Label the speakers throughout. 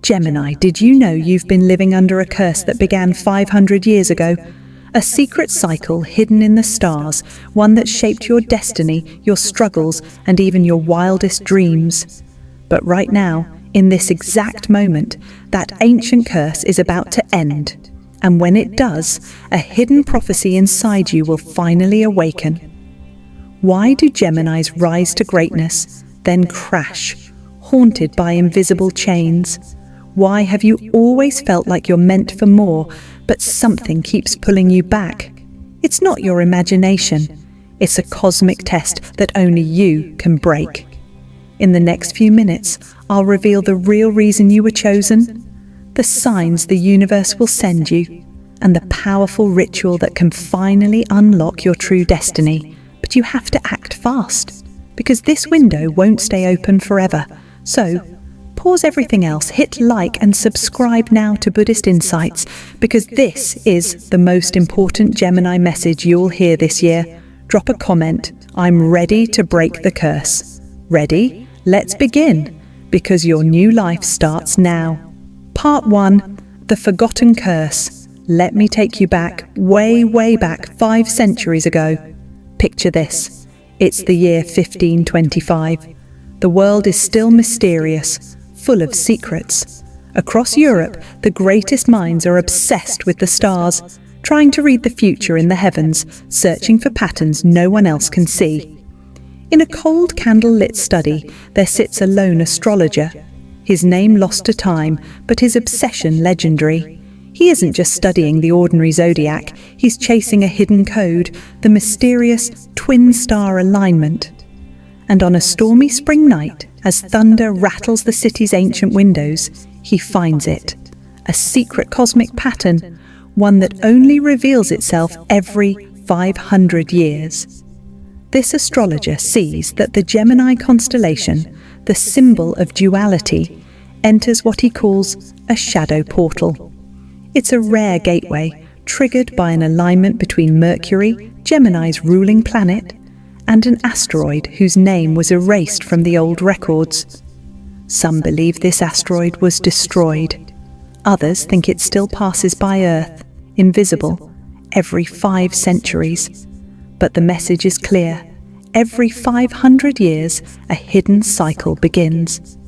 Speaker 1: Gemini, did you know you've been living under a curse that began 500 years ago? A secret cycle hidden in the stars, one that shaped your destiny, your struggles, and even your wildest dreams. But right now, in this exact moment, that ancient curse is about to end. And when it does, a hidden prophecy inside you will finally awaken. Why do Geminis rise to greatness, then crash, haunted by invisible chains? Why have you always felt like you're meant for more, but something keeps pulling you back? It's not your imagination. It's a cosmic test that only you can break. In the next few minutes, I'll reveal the real reason you were chosen, the signs the universe will send you, and the powerful ritual that can finally unlock your true destiny. But you have to act fast, because this window won't stay open forever. So, pause everything else, hit like and subscribe now to Buddhist Insights, because this is the most important Gemini message you'll hear this year. Drop a comment, I'm ready to break the curse. Ready? Let's begin, because your new life starts now. Part 1, The Forgotten Curse. Let me take you back, way back, 5 centuries ago. Picture this. It's the year 1525. The world is still mysterious, full of secrets. Across Europe, the greatest minds are obsessed with the stars, trying to read the future in the heavens, searching for patterns no one else can see. In a cold candle-lit study, there sits a lone astrologer. His name lost to time, but his obsession legendary. He isn't just studying the ordinary zodiac, he's chasing a hidden code, the mysterious twin star alignment. And on a stormy spring night, as thunder rattles the city's ancient windows, he finds it. A secret cosmic pattern, one that only reveals itself every 500 years. This astrologer sees that the Gemini constellation, the symbol of duality, enters what he calls a shadow portal. It's a rare gateway, triggered by an alignment between Mercury, Gemini's ruling planet, and an asteroid whose name was erased from the old records. Some believe this asteroid was destroyed. Others think it still passes by Earth, invisible, every 5 centuries. But the message is clear. Every 500 years, a hidden cycle begins.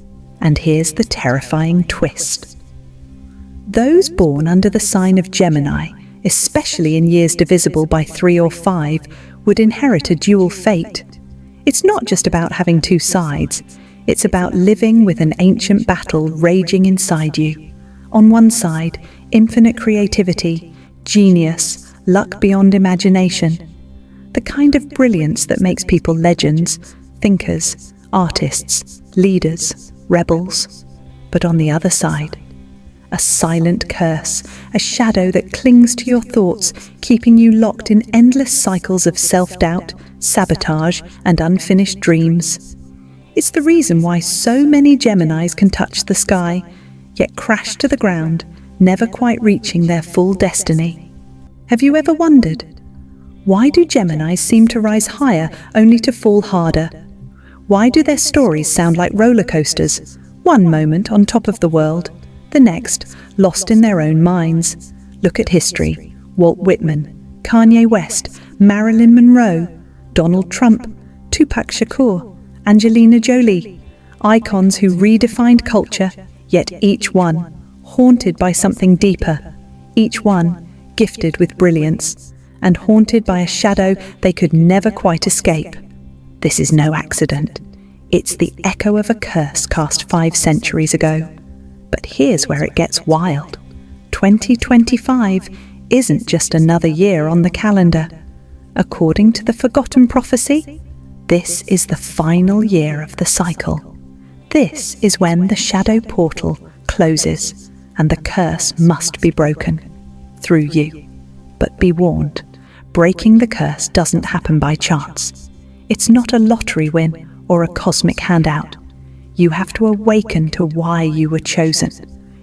Speaker 1: And here's the terrifying twist. Those born under the sign of Gemini, especially in years divisible by 3 or 5, would inherit a dual fate. It's not just about having 2 sides. It's about living with an ancient battle raging inside you. On one side, infinite creativity, genius, luck beyond imagination. The kind of brilliance that makes people legends, thinkers, artists, leaders, rebels. But on the other side, a silent curse, a shadow that clings to your thoughts, keeping you locked in endless cycles of self-doubt, sabotage, and unfinished dreams. It's the reason why so many Geminis can touch the sky, yet crash to the ground, never quite reaching their full destiny. Have you ever wondered, why do Geminis seem to rise higher only to fall harder? Why do their stories sound like roller coasters? One moment on top of the world, the next lost in their own minds. Look at history. Walt Whitman, Kanye West, Marilyn Monroe, Donald Trump, Tupac Shakur, Angelina Jolie. Icons who redefined culture, yet each one haunted by something deeper. Each one gifted with brilliance, and haunted by a shadow they could never quite escape. This is no accident. It's the echo of a curse cast 5 centuries ago. But here's where it gets wild. 2025 isn't just another year on the calendar. According to the forgotten prophecy, this is the final year of the cycle. This is when the shadow portal closes and the curse must be broken through you. But be warned, breaking the curse doesn't happen by chance. It's not a lottery win or a cosmic handout. You have to awaken to why you were chosen.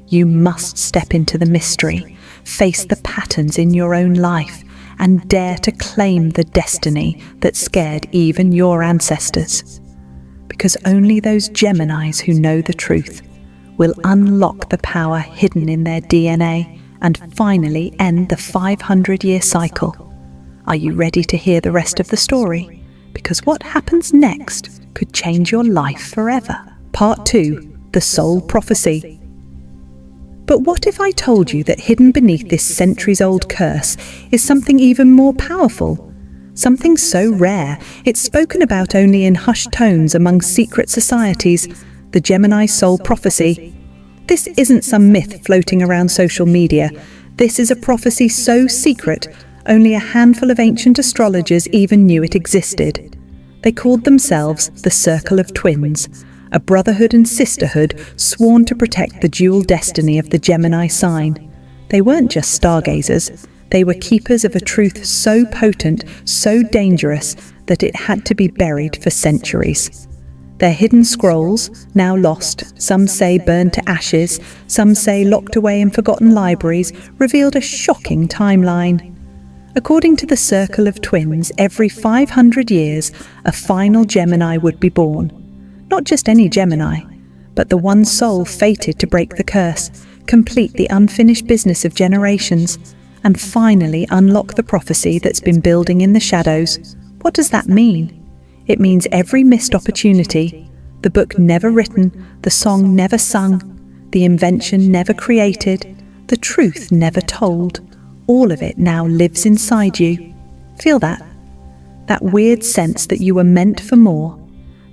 Speaker 1: You must step into the mystery, face the patterns in your own life, and dare to claim the destiny that scared even your ancestors. Because only those Geminis who know the truth will unlock the power hidden in their DNA and finally end the 500-year cycle. Are you ready to hear the rest of the story? Because what happens next could change your life forever. Part 2. The Soul Prophecy. But what if I told you that hidden beneath this centuries-old curse is something even more powerful? Something so rare, it's spoken about only in hushed tones among secret societies, the Gemini soul prophecy. This isn't some myth floating around social media. This is a prophecy so secret, only a handful of ancient astrologers even knew it existed. They called themselves the Circle of Twins, a brotherhood and sisterhood sworn to protect the dual destiny of the Gemini sign. They weren't just stargazers. They were keepers of a truth so potent, so dangerous, that it had to be buried for centuries. Their hidden scrolls, now lost, some say burned to ashes, some say locked away in forgotten libraries, revealed a shocking timeline. According to the Circle of Twins, every 500 years, a final Gemini would be born. Not just any Gemini, but the one soul fated to break the curse, complete the unfinished business of generations, and finally unlock the prophecy that's been building in the shadows. What does that mean? It means every missed opportunity, the book never written, the song never sung, the invention never created, the truth never told, all of it now lives inside you. Feel that? That weird sense that you were meant for more.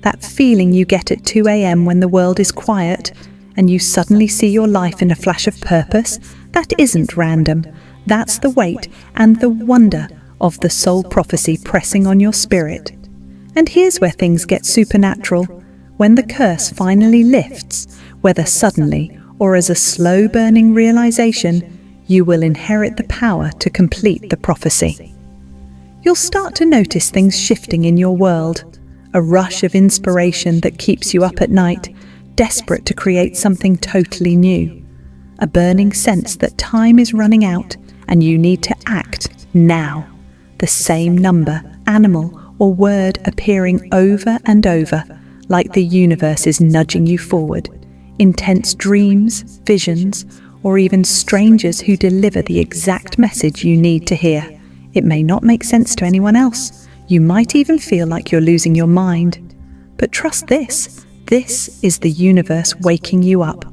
Speaker 1: That feeling you get at 2 a.m. when the world is quiet and you suddenly see your life in a flash of purpose? That isn't random. That's the weight and the wonder of the soul prophecy pressing on your spirit. And here's where things get supernatural. When the curse finally lifts, whether suddenly or as a slow-burning realization, you will inherit the power to complete the prophecy. You'll start to notice things shifting in your world, a rush of inspiration that keeps you up at night, desperate to create something totally new, a burning sense that time is running out and you need to act now. The same number, animal, or word appearing over and over, like the universe is nudging you forward. Intense dreams, visions, or even strangers who deliver the exact message you need to hear. It may not make sense to anyone else. You might even feel like you're losing your mind. But trust this. This is the universe waking you up.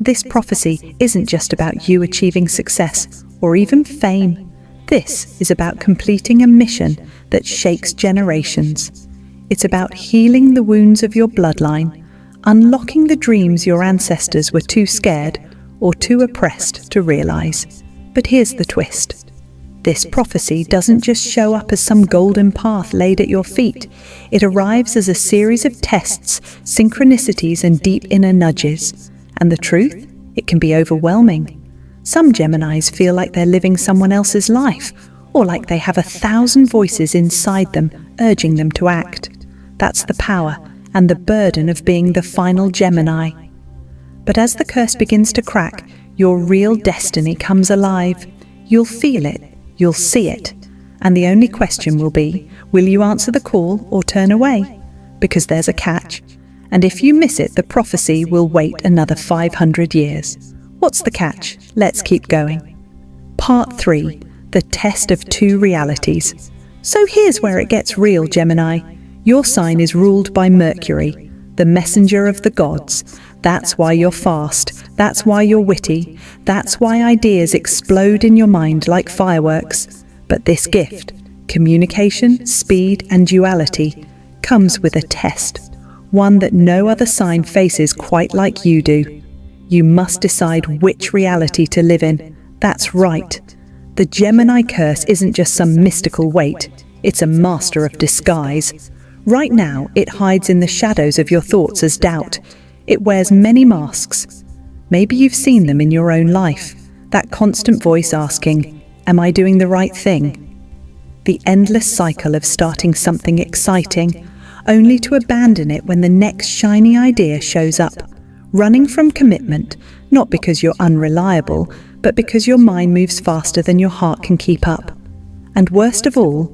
Speaker 1: This prophecy isn't just about you achieving success or even fame. This is about completing a mission that shakes generations. It's about healing the wounds of your bloodline, unlocking the dreams your ancestors were too scared or too oppressed to realize. But here's the twist. This prophecy doesn't just show up as some golden path laid at your feet. It arrives as a series of tests, synchronicities, and deep inner nudges. And the truth? It can be overwhelming. Some Geminis feel like they're living someone else's life, or like they have 1,000 voices inside them urging them to act. That's the power and the burden of being the final Gemini. But as the curse begins to crack, your real destiny comes alive. You'll feel it, you'll see it, and the only question will be, will you answer the call or turn away? Because there's a catch, and if you miss it, the prophecy will wait another 500 years. What's the catch? Let's keep going. Part 3. The Test of Two Realities. So here's where it gets real, Gemini. Your sign is ruled by Mercury, the messenger of the gods. That's why you're fast. That's why you're witty. That's why ideas explode in your mind like fireworks. But this gift, communication, speed, and duality, comes with a test, one that no other sign faces quite like you do. You must decide which reality to live in. That's right. The Gemini curse isn't just some mystical weight. It's a master of disguise. Right now, it hides in the shadows of your thoughts as doubt. It wears many masks. Maybe you've seen them in your own life. That constant voice asking, "Am I doing the right thing?" The endless cycle of starting something exciting, only to abandon it when the next shiny idea shows up. Running from commitment, not because you're unreliable, but because your mind moves faster than your heart can keep up. And worst of all,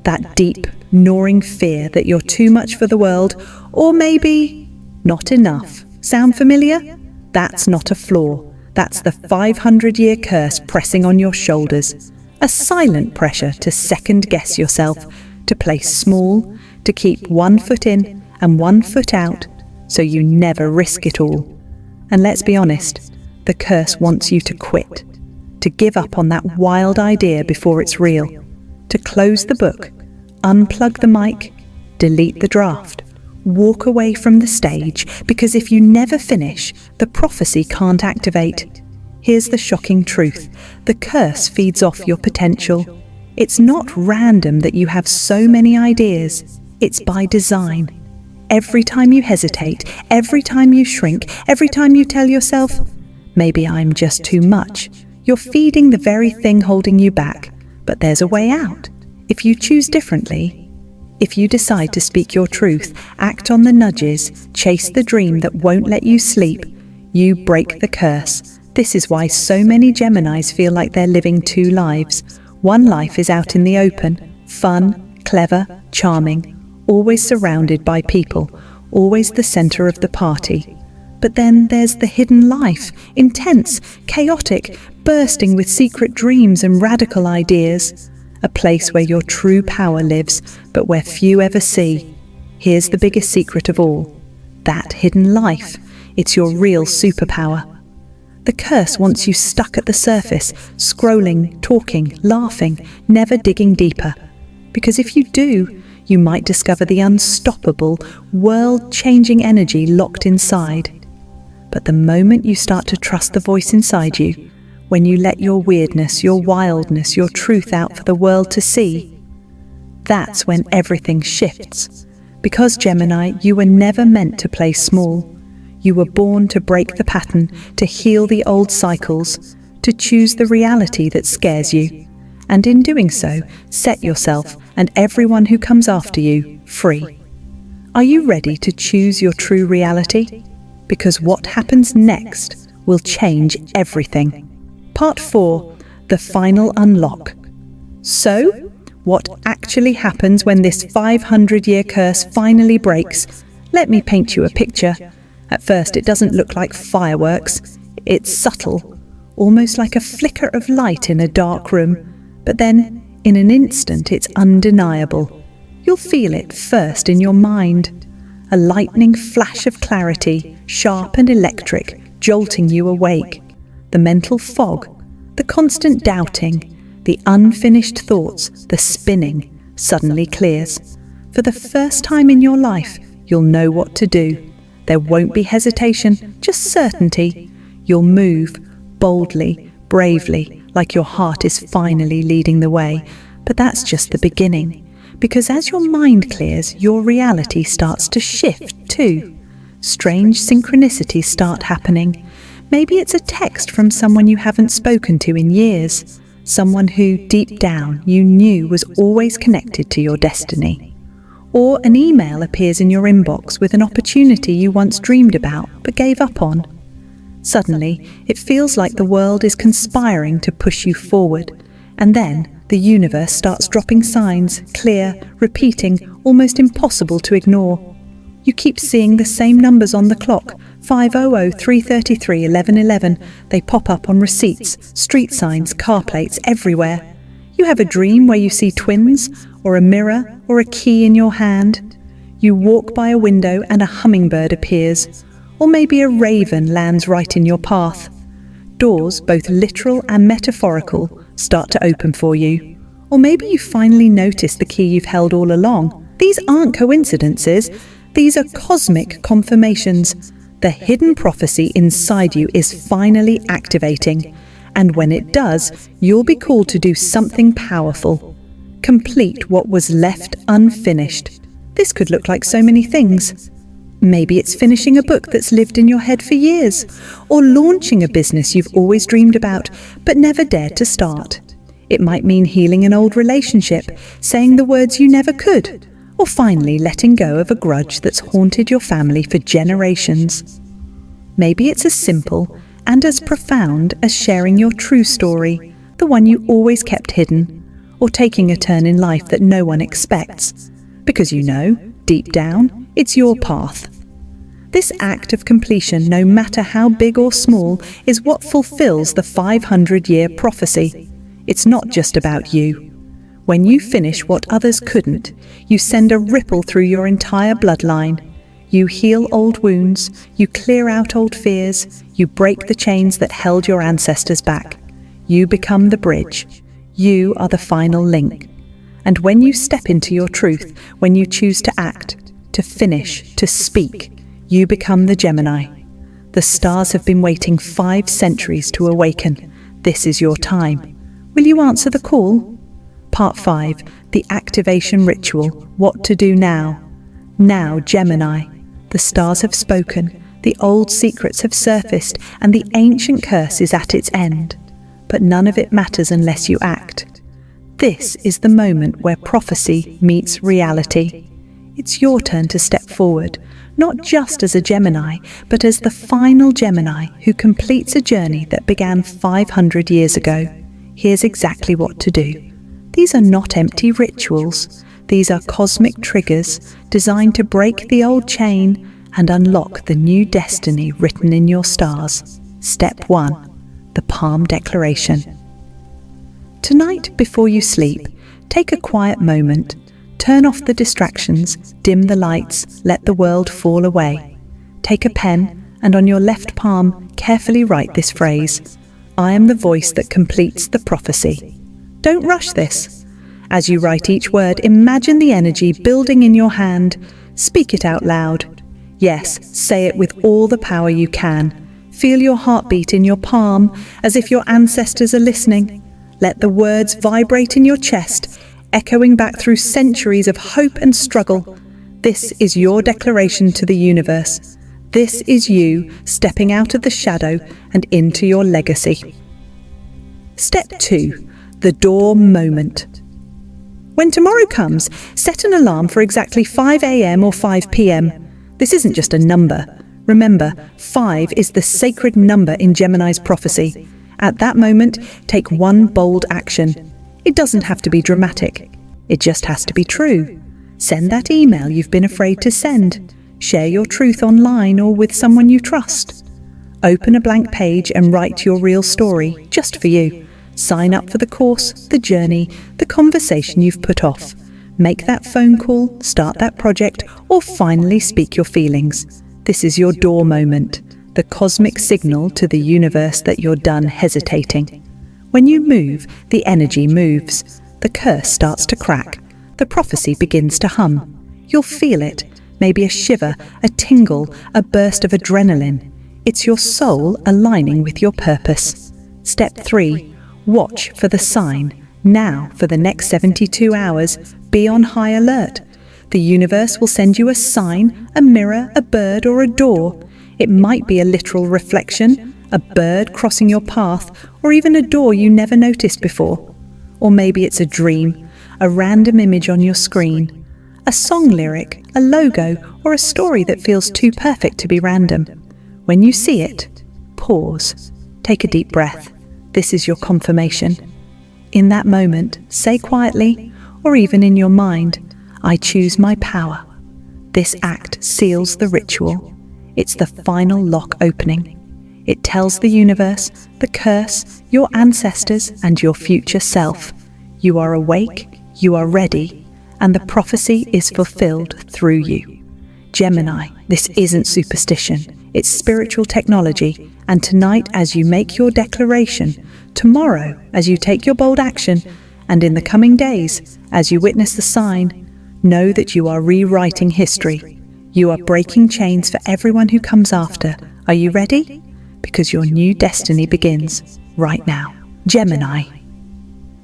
Speaker 1: that deep, gnawing fear that you're too much for the world, or maybe not enough. Sound familiar? That's not a flaw. That's the 500-year curse pressing on your shoulders. A silent pressure to second-guess yourself, to play small, to keep 1 foot in and 1 foot out, so you never risk it all. And let's be honest, the curse wants you to quit, to give up on that wild idea before it's real, to close the book, unplug the mic, delete the draft, walk away from the stage, because if you never finish, the prophecy can't activate. Here's the shocking truth. The curse feeds off your potential. It's not random that you have so many ideas. It's by design. Every time you hesitate, every time you shrink, every time you tell yourself, maybe I'm just too much, you're feeding the very thing holding you back. But there's a way out. If you choose differently, if you decide to speak your truth, act on the nudges, chase the dream that won't let you sleep, you break the curse. This is why so many Geminis feel like they're living 2 lives. One life is out in the open, fun, clever, charming, always surrounded by people, always the center of the party. But then there's the hidden life, intense, chaotic, bursting with secret dreams and radical ideas. A place where your true power lives, but where few ever see. Here's the biggest secret of all. That hidden life, it's your real superpower. The curse wants you stuck at the surface, scrolling, talking, laughing, never digging deeper. Because if you do, you might discover the unstoppable, world-changing energy locked inside. But the moment you start to trust the voice inside you, when you let your weirdness, your wildness, your truth out for the world to see, that's when everything shifts. Because, Gemini, you were never meant to play small. You were born to break the pattern, to heal the old cycles, to choose the reality that scares you. And in doing so, set yourself and everyone who comes after you free. Are you ready to choose your true reality? Because what happens next will change everything. Part 4, the final unlock. So, what actually happens when this 500-year curse finally breaks? Let me paint you a picture. At first, it doesn't look like fireworks. It's subtle, almost like a flicker of light in a dark room. But then, in an instant, it's undeniable. You'll feel it first in your mind. A lightning flash of clarity, sharp and electric, jolting you awake. The mental fog, the constant doubting, the unfinished thoughts, the spinning, suddenly clears. For the first time in your life, you'll know what to do. There won't be hesitation, just certainty. You'll move boldly, bravely, like your heart is finally leading the way. But that's just the beginning. Because as your mind clears, your reality starts to shift too. Strange synchronicities start happening. Maybe it's a text from someone you haven't spoken to in years. Someone who, deep down, you knew was always connected to your destiny. Or an email appears in your inbox with an opportunity you once dreamed about but gave up on. Suddenly, it feels like the world is conspiring to push you forward. And then, the universe starts dropping signs, clear, repeating, almost impossible to ignore. You keep seeing the same numbers on the clock, 500, 333, 1111. They pop up on receipts, street signs, car plates, everywhere. You have a dream where you see twins, or a mirror, or a key in your hand. You walk by a window and a hummingbird appears, or maybe a raven lands right in your path. Doors, both literal and metaphorical, start to open for you. Or maybe you finally notice the key you've held all along. These aren't coincidences. These are cosmic confirmations. The hidden prophecy inside you is finally activating. And when it does, you'll be called to do something powerful. Complete what was left unfinished. This could look like so many things. Maybe it's finishing a book that's lived in your head for years, or launching a business you've always dreamed about but never dared to start. It might mean healing an old relationship, saying the words you never could, or finally letting go of a grudge that's haunted your family for generations. Maybe it's as simple and as profound as sharing your true story, the one you always kept hidden, or taking a turn in life that no one expects, because you know, deep down, it's your path. This act of completion, no matter how big or small, is what fulfills the 500-year prophecy. It's not just about you. When you finish what others couldn't, you send a ripple through your entire bloodline. You heal old wounds, you clear out old fears, you break the chains that held your ancestors back. You become the bridge. You are the final link. And when you step into your truth, when you choose to act, to finish, to speak, you become the Gemini. The stars have been waiting 5 centuries to awaken. This is your time. Will you answer the call? Part 5, the activation ritual. What to do now? Now, Gemini. The stars have spoken, the old secrets have surfaced, and the ancient curse is at its end. But none of it matters unless you act. This is the moment where prophecy meets reality. It's your turn to step forward, not just as a Gemini, but as the final Gemini who completes a journey that began 500 years ago. Here's exactly what to do. These are not empty rituals. These are cosmic triggers designed to break the old chain and unlock the new destiny written in your stars. Step 1. The Palm Declaration. Tonight, before you sleep, take a quiet moment. Turn off the distractions, dim the lights, let the world fall away. Take a pen and on your left palm, carefully write this phrase: I am the voice that completes the prophecy. Don't rush this. As you write each word, imagine the energy building in your hand. Speak it out loud. Yes, say it with all the power you can. Feel your heartbeat in your palm, as if your ancestors are listening. Let the words vibrate in your chest, echoing back through centuries of hope and struggle. This is your declaration to the universe. This is you stepping out of the shadow and into your legacy. Step 2. The door moment. When tomorrow comes, set an alarm for exactly 5 a.m. or 5 p.m. This isn't just a number. Remember, 5 is the sacred number in Gemini's prophecy. At that moment, take one bold action. It doesn't have to be dramatic. It just has to be true. Send that email you've been afraid to send. Share your truth online or with someone you trust. Open a blank page and write your real story, just for you. Sign up for the course, the journey, the conversation you've put off. Make that phone call, start that project, or finally speak your feelings. This is your door moment, the cosmic signal to the universe that you're done hesitating. When you move, the energy moves. The curse starts to crack. The prophecy begins to hum. You'll feel it, maybe a shiver, a tingle, a burst of adrenaline. It's your soul aligning with your purpose. Step 3. Watch for the sign. Now, for the next 72 hours, be on high alert. The universe will send you a sign, a mirror, a bird, or a door. It might be a literal reflection, a bird crossing your path, or even a door you never noticed before. Or maybe it's a dream, a random image on your screen, a song lyric, a logo, or a story that feels too perfect to be random. When you see it, pause. Take a deep breath. This is your confirmation. In that moment, say quietly, or even in your mind, I choose my power. This act seals the ritual. It's the final lock opening. It tells the universe, the curse, your ancestors, and your future self. You are awake, you are ready, and the prophecy is fulfilled through you. Gemini, this isn't superstition. It's spiritual technology. And tonight, as you make your declaration, tomorrow, as you take your bold action, and in the coming days, as you witness the sign, know that you are rewriting history. You are breaking chains for everyone who comes after. Are you ready? Because your new destiny begins right now. Gemini.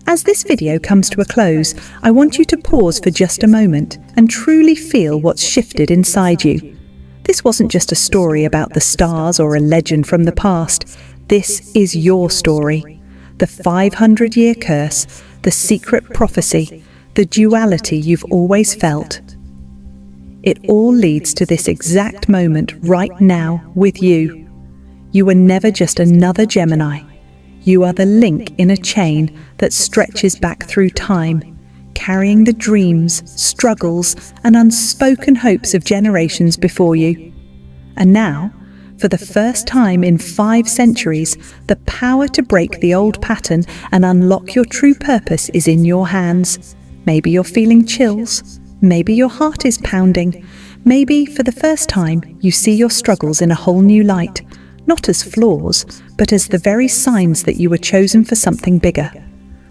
Speaker 1: As this video comes to a close, I want you to pause for just a moment and truly feel what's shifted inside you. This wasn't just a story about the stars or a legend from the past. This is your story. The 500-year curse, the secret prophecy, the duality you've always felt. It all leads to this exact moment right now with you. You were never just another Gemini. You are the link in a chain that stretches back through time, carrying the dreams, struggles, and unspoken hopes of generations before you. And now, for the first time in 5 centuries, the power to break the old pattern and unlock your true purpose is in your hands. Maybe you're feeling chills. Maybe your heart is pounding. Maybe, for the first time, you see your struggles in a whole new light, not as flaws, but as the very signs that you were chosen for something bigger.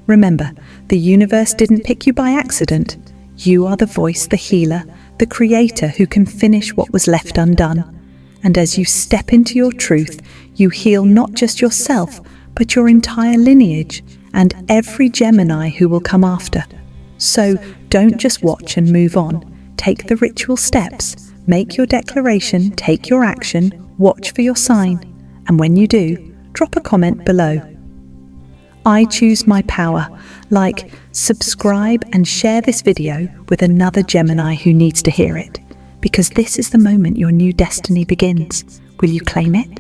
Speaker 1: Remember, the universe didn't pick you by accident. You are the voice, the healer, the creator who can finish what was left undone. And as you step into your truth, you heal not just yourself, but your entire lineage and every Gemini who will come after. So don't just watch and move on. Take the ritual steps, make your declaration, take your action, watch for your sign, and when you do, drop a comment below. I choose my power. Like, subscribe and share this video with another Gemini who needs to hear it, because this is the moment your new destiny begins. Will you claim it?